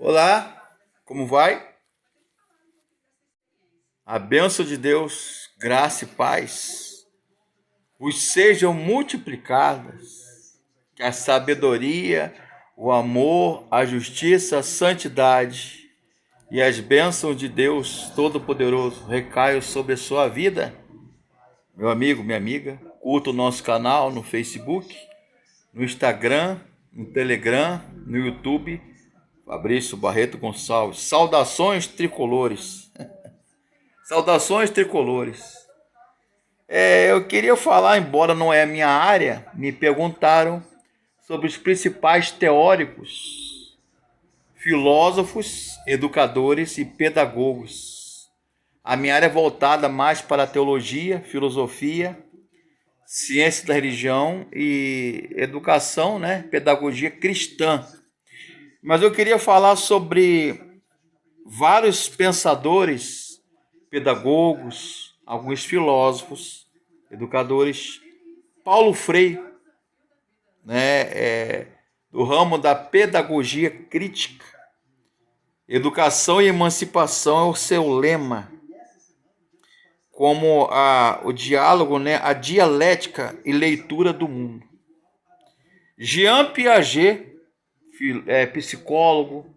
Olá, como vai? A bênção de Deus, graça e paz vos sejam multiplicadas, que a sabedoria, o amor, a justiça, a santidade e as bênçãos de Deus Todo-Poderoso recaiam sobre a sua vida. Meu amigo, minha amiga, curta o nosso canal no Facebook, no Instagram, no Telegram, no YouTube, Fabrício Barreto Gonçalves. Saudações tricolores. Saudações tricolores. Eu queria falar, embora não é a minha área, me perguntaram sobre os principais teóricos, filósofos, educadores e pedagogos. A minha área é voltada mais para a teologia, filosofia, ciência da religião e educação, pedagogia cristã. Mas eu queria falar sobre vários pensadores, pedagogos, alguns filósofos, educadores. Paulo Freire, do ramo da pedagogia crítica. Educação e emancipação é o seu lema, como o diálogo, a dialética e leitura do mundo. Jean Piaget, psicólogo,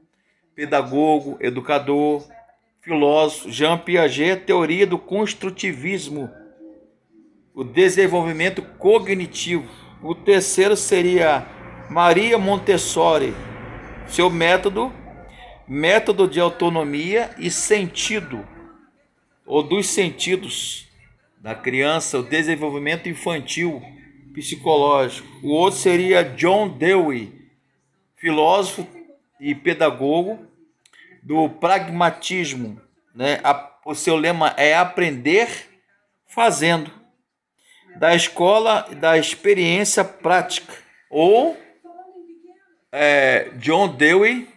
pedagogo, educador, filósofo. Jean Piaget, teoria do construtivismo, o desenvolvimento cognitivo. O terceiro seria Maria Montessori, seu método de autonomia e sentido, ou dos sentidos da criança, o desenvolvimento infantil psicológico. O outro seria John Dewey, filósofo e pedagogo do pragmatismo, o seu lema é aprender fazendo, da escola da experiência prática. Ou John Dewey,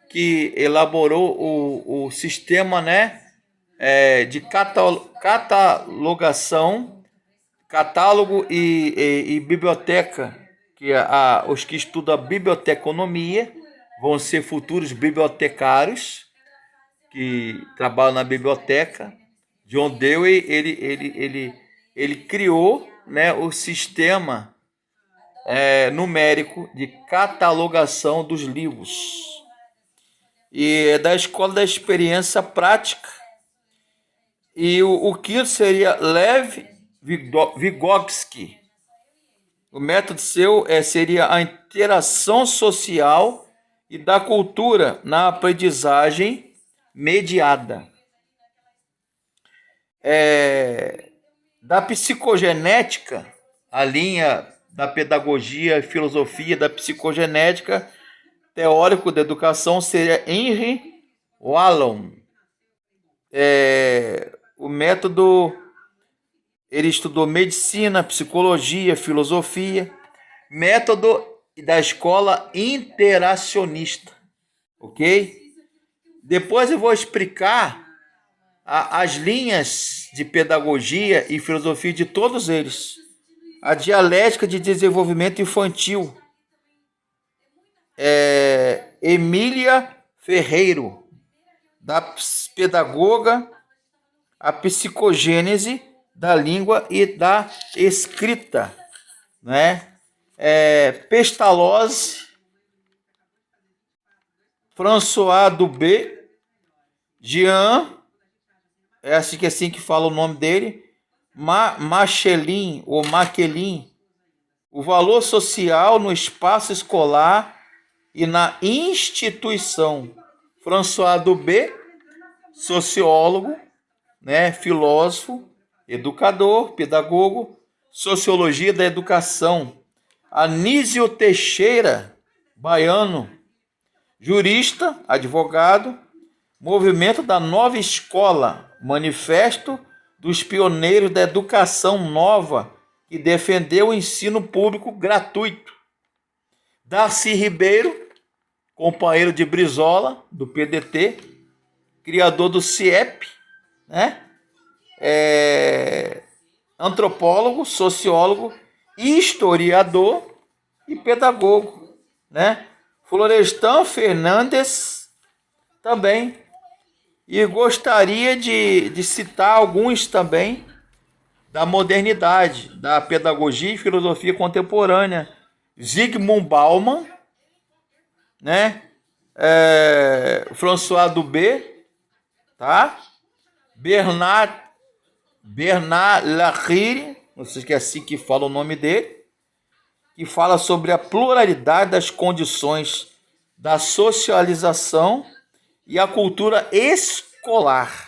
que elaborou o sistema de catalogação, catálogo e biblioteca, que os que estudam a biblioteconomia vão ser futuros bibliotecários que trabalham na biblioteca. John Dewey, ele criou o sistema numérico de catalogação dos livros. E é da escola da experiência prática. E o quinto seria Lev Vygotsky. O método seu seria a interação social e da cultura na aprendizagem mediada. Da psicogenética, a linha da pedagogia e filosofia da psicogenética, teórico da educação seria Henry Wallon. O método, ele estudou medicina, psicologia, filosofia. Método da escola interacionista, ok? Depois eu vou explicar as linhas de pedagogia e filosofia de todos eles. A dialética de desenvolvimento infantil, Emília Ferreiro, da pedagoga, a psicogênese da língua e da escrita, Pestalozzi, François Dubé, Jean, assim que fala o nome dele, Machelin, ou Maquelin, o valor social no espaço escolar e na instituição. François Dubé, sociólogo, filósofo, educador, pedagogo, sociologia da educação. Anísio Teixeira, baiano, jurista, advogado, movimento da nova escola, manifesto dos pioneiros da educação nova, que defendeu o ensino público gratuito. Darcy Ribeiro, companheiro de Brizola, do PDT, criador do CIEP, antropólogo, sociólogo, historiador e pedagogo, Florestan Fernandes também. E gostaria de citar alguns também da modernidade, da pedagogia e filosofia contemporânea. Zygmunt Bauman, né? François Dubé, tá? Bernard Lachire, não sei se é assim que fala o nome dele, que fala sobre a pluralidade das condições da socialização e a cultura escolar.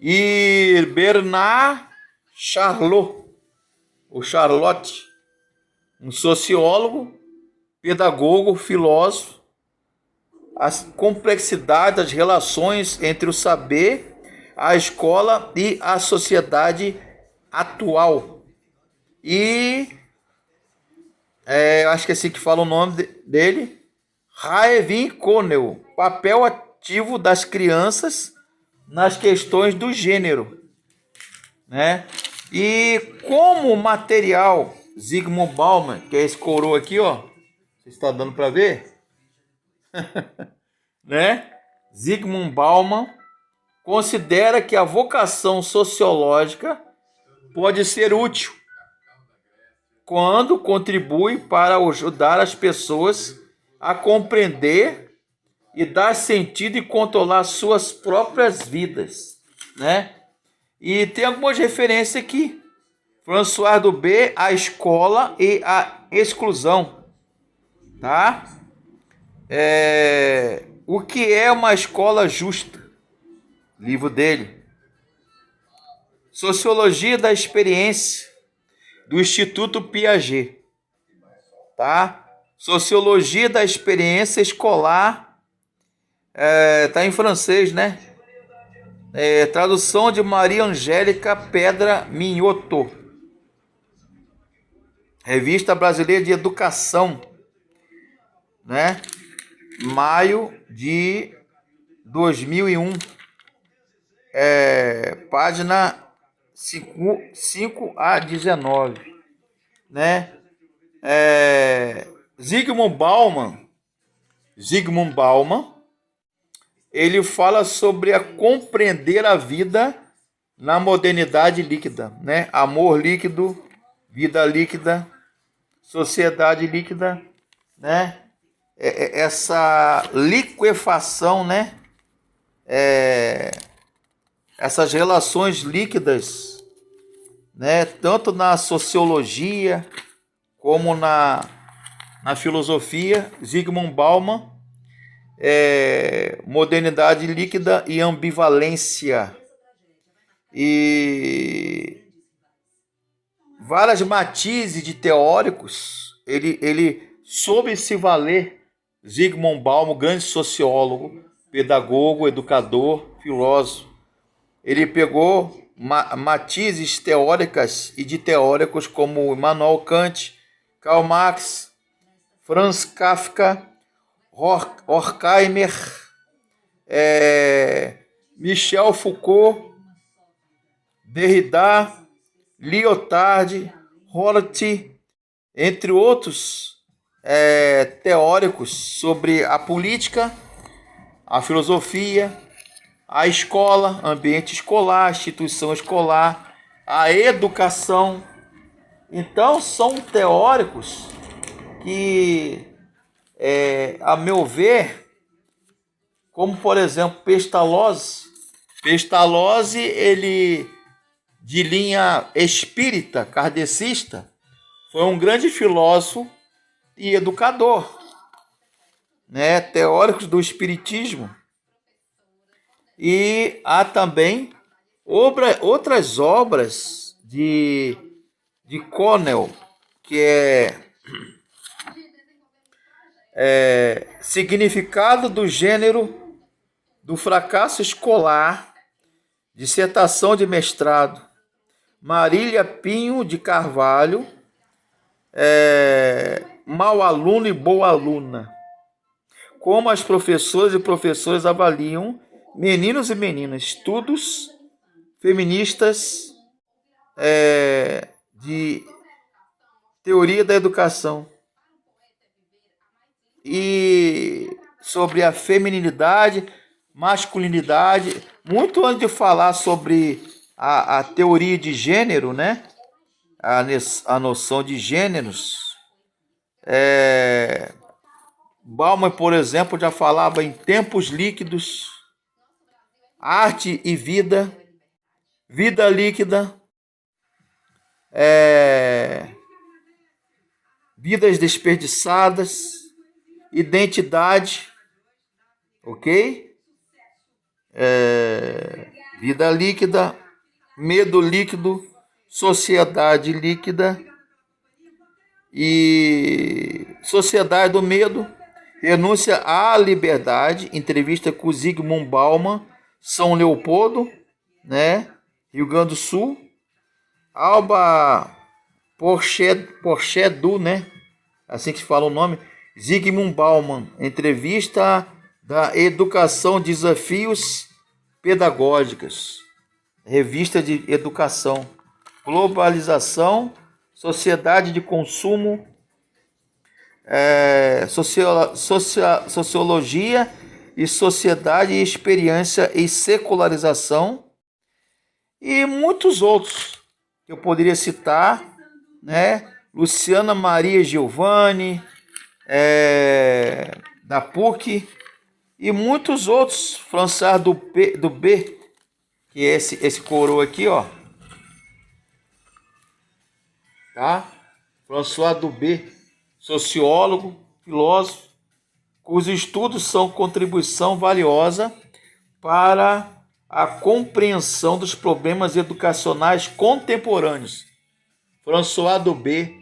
E Bernard Charlotte, um sociólogo, pedagogo, filósofo, a complexidade das relações entre o saber, a escola e a sociedade atual. E acho que é assim que fala o nome dele, Raevin Connell, papel ativo das crianças nas questões do gênero, né? E como material, Zygmunt Bauman, que é esse coroa aqui, ó, você está dando para ver, né? Zygmunt Bauman considera que a vocação sociológica pode ser útil quando contribui para ajudar as pessoas a compreender e dar sentido e controlar suas próprias vidas, né? E tem algumas referências aqui. François Dubé, a escola e a exclusão, tá? O que é uma escola justa? Livro dele. Sociologia da experiência, do Instituto Piaget, tá? Sociologia da experiência escolar, tá em francês, né? Tradução de Maria Angélica Pedra Minhoto. Revista Brasileira de Educação, né? Maio de 2001. Página 5 a 19, né? Zygmunt Bauman, ele fala sobre a compreender a vida na modernidade líquida, né? Amor líquido, vida líquida, sociedade líquida, né? Essa liquefação, né? Essas relações líquidas, né? Tanto na sociologia como na filosofia. Zygmunt Bauman, modernidade líquida e ambivalência. E várias matizes de teóricos, ele soube se valer. Zygmunt Bauman, grande sociólogo, pedagogo, educador, filósofo. Ele pegou matizes teóricas e de teóricos como Immanuel Kant, Karl Marx, Franz Kafka, Horkheimer, Michel Foucault, Derrida, Lyotard, Rorty, entre outros teóricos sobre a política, a filosofia, a escola, ambiente escolar, instituição escolar, a educação. Então, são teóricos que, a meu ver, como, por exemplo, Pestalozzi, ele, de linha espírita, kardecista, foi um grande filósofo e educador, né? Teóricos do espiritismo. E há também outras obras de Connell, que Significado do Gênero do Fracasso Escolar, dissertação de mestrado, Marília Pinho de Carvalho, Mau Aluno e Boa Aluna. Como as professoras e professores avaliam meninos e meninas, estudos feministas de teoria da educação. e sobre a feminilidade, masculinidade, muito antes de falar sobre a teoria de gênero, né? A noção de gêneros. Bauman, por exemplo, já falava em tempos líquidos, arte e vida, vida líquida, vidas desperdiçadas, identidade, ok? Vida líquida, medo líquido, sociedade líquida e sociedade do medo, renúncia à liberdade, entrevista com Zygmunt Bauman, São Leopoldo, né? Rio Grande do Sul, Alba Porchedu, né? Assim que se fala o nome, Zygmunt Bauman, entrevista da educação, desafios pedagógicos, revista de educação, globalização, sociedade de consumo, sociologia e sociedade e experiência e secularização, e muitos outros que eu poderia citar, né? Luciana Maria Giovanni, da PUC, e muitos outros, François do B, que é esse coroa aqui, ó, tá? François do B, sociólogo, filósofo, cujos estudos são contribuição valiosa para a compreensão dos problemas educacionais contemporâneos. François do B,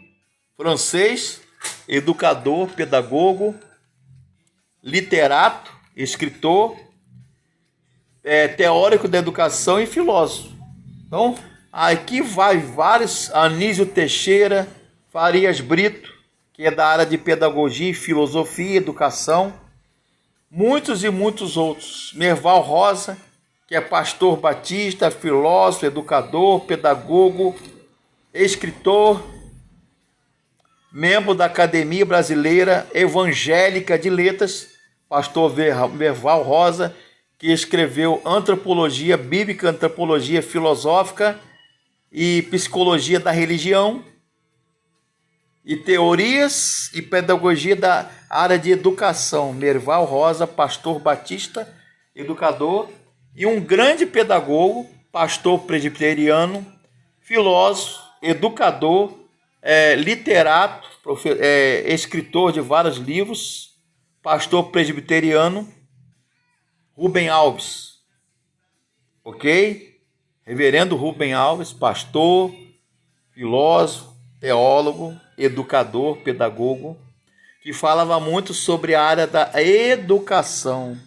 francês, educador, pedagogo, literato, escritor, teórico da educação e filósofo. Então, aqui vai vários, Anísio Teixeira, Farias Brito, que é da área de pedagogia, filosofia, educação, muitos e muitos outros. Merval Rosa, que é pastor batista, filósofo, educador, pedagogo, escritor, membro da Academia Brasileira Evangélica de Letras, pastor Merval Rosa, que escreveu Antropologia Bíblica, Antropologia Filosófica e Psicologia da Religião, e Teorias e Pedagogia da área de educação. Merval Rosa, pastor batista, educador, e um grande pedagogo, pastor presbiteriano, filósofo, educador, literato, escritor de vários livros, pastor presbiteriano, Rubem Alves, ok? Reverendo Rubem Alves, pastor, filósofo, teólogo, educador, pedagogo, que falava muito sobre a área da educação,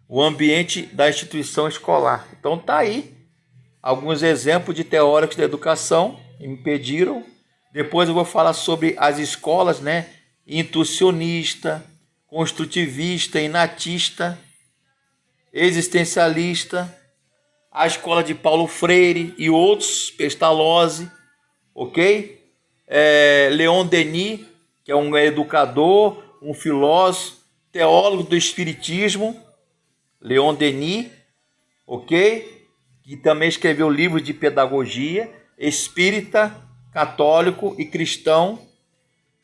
o ambiente da instituição escolar. Então tá aí alguns exemplos de teóricos da educação que me pediram. Depois eu vou falar sobre as escolas, né? Intuicionista, construtivista, inatista, existencialista, a escola de Paulo Freire e outros, Pestalozzi, ok? Leon Denis, que é um educador, um filósofo, teólogo do espiritismo, Leon Denis, ok? Que também escreveu livros de pedagogia, espírita, católico e cristão.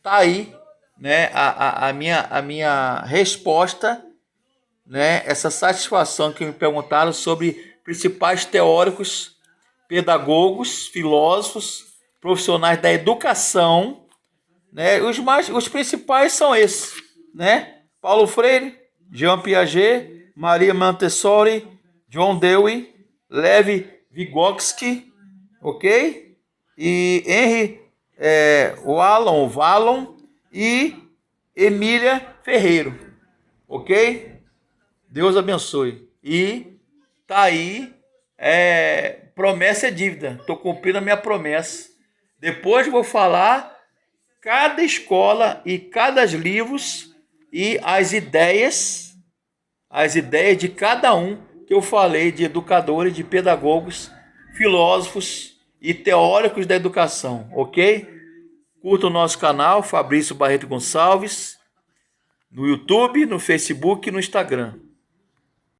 Tá aí, né, a minha resposta, né, essa satisfação que me perguntaram sobre principais teóricos, pedagogos, filósofos, profissionais da educação, né? Os principais são esses, né? Paulo Freire, Jean Piaget, Maria Montessori, John Dewey, Lev Vygotsky, ok? E Henry Wallon e Emília Ferreiro, ok? Deus abençoe. E tá aí, promessa é dívida. Estou cumprindo a minha promessa. Depois vou falar cada escola e cada livros e as ideias de cada um que eu falei, de educadores, de pedagogos, filósofos e teóricos da educação, ok? Curta o nosso canal, Fabrício Barreto Gonçalves, no YouTube, no Facebook e no Instagram.